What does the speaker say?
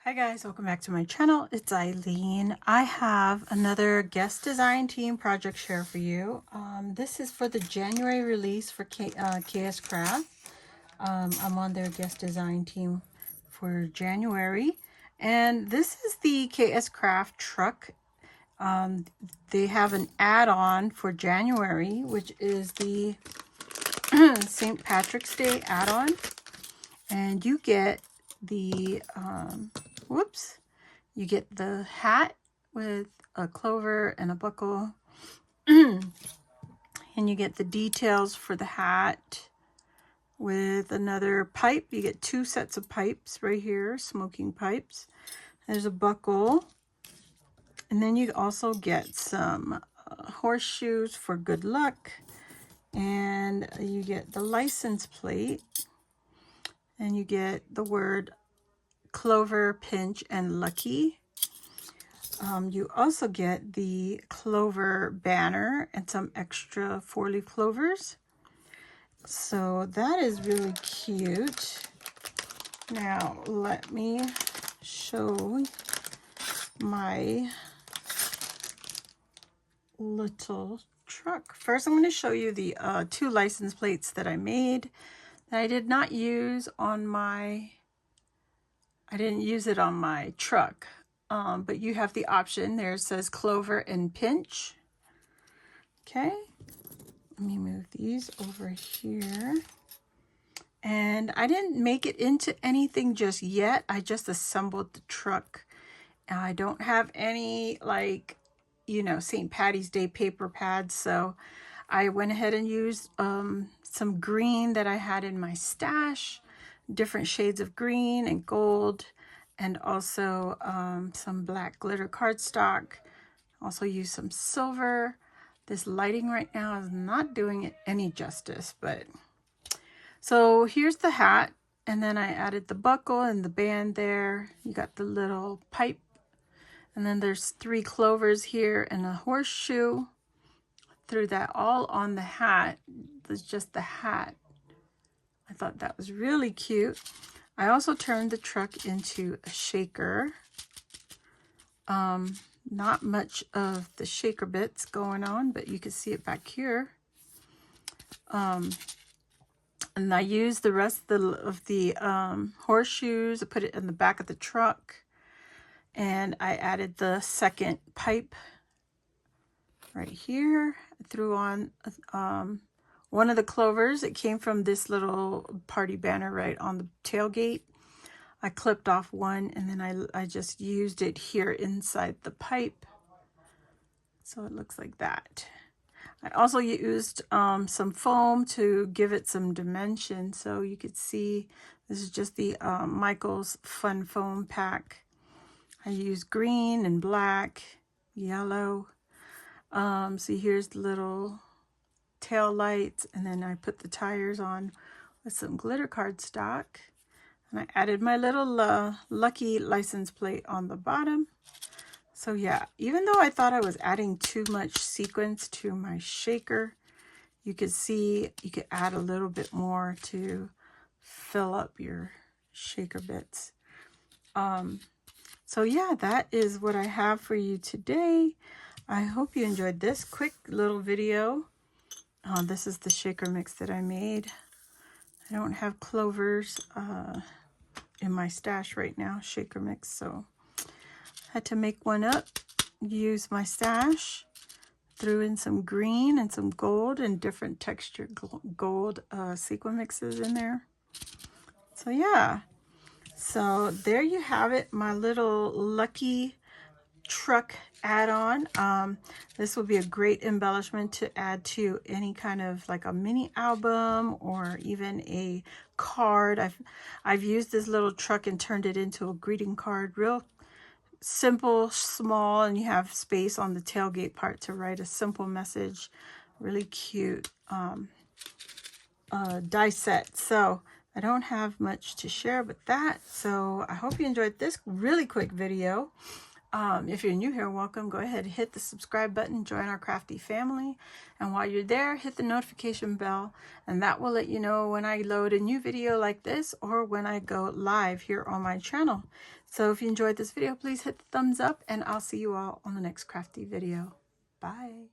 Hi guys, welcome back to my channel. It's Eileen. I have another guest design team project share for you. This is for the January release for Kscraft. I'm on their guest design team for January. And this is the Kscraft truck. They have an add-on for January, which is the St. Patrick's Day add-on. And you get the you get the hat with a clover and a buckle. And you get the details for the hat with another pipe. You get two sets of pipes right here, smoking pipes. There's a buckle. And then you also get some horseshoes for good luck. And you get the license plate. And you get the word clover, pinch, and lucky. You also get the clover banner and some extra 4-leaf clovers. So that is really cute. Now let me show my little truck. First, I'm going to show you the two license plates that I made that I did not use on my, I didn't use it on my truck. But you have the option there. It says clover and pinch. Okay, let me move these over here. And I didn't make it into anything just yet. I just assembled the truck. I don't have any, like, St. Patty's Day paper pads. So I went ahead and used some green that I had in my stash, different shades of green and gold, and also some black glitter cardstock. Also use some silver. This lighting right now is not doing it any justice, but so here's the hat, and then I added the buckle and the band there. You got the little pipe, and then there's 3 clovers here and a horseshoe. Threw that all on the hat. It's just the hat. I thought that was really cute. I also turned the truck into a shaker. Not much of the shaker bits going on, but you can see it back here. And I used the rest of the horseshoes. I put it in the back of the truck. And I added the second pipe right here. I threw on one of the clovers. It came from this little party banner right on the tailgate. I clipped off one, and then I just used it here inside the pipe. So it looks like that. I also used some foam to give it some dimension. So you could see this is just the Michael's Fun Foam Pack. I used green and black, yellow. So here's the little tail lights, and then I put the tires on with some glitter cardstock. And I added my little lucky license plate on the bottom. So yeah, even though I thought I was adding too much sequins to my shaker, you could see you could add a little bit more to fill up your shaker bits. So yeah, that is what I have for you today. I hope you enjoyed this quick little video. This is the shaker mix that I made. I don't have clovers in my stash right now, shaker mix, so I had to make one up, use my stash, threw in some green and some gold and different texture gold sequin mixes in there. So yeah, so there you have it, my little lucky truck add-on. This will be a great embellishment to add to any kind of like a mini album or even a card. I've used this little truck and turned it into a greeting card, real simple, small, and you have space on the tailgate part to write a simple message. Really cute die set. So I don't have much to share with that. So I hope you enjoyed this really quick video. If you're new here, welcome. Go ahead and hit the subscribe button, join our crafty family. And while you're there, hit the notification bell, and that will let you know when I load a new video like this or when I go live here on my channel. So if you enjoyed this video, please hit the thumbs up, and I'll see you all on the next crafty video. Bye.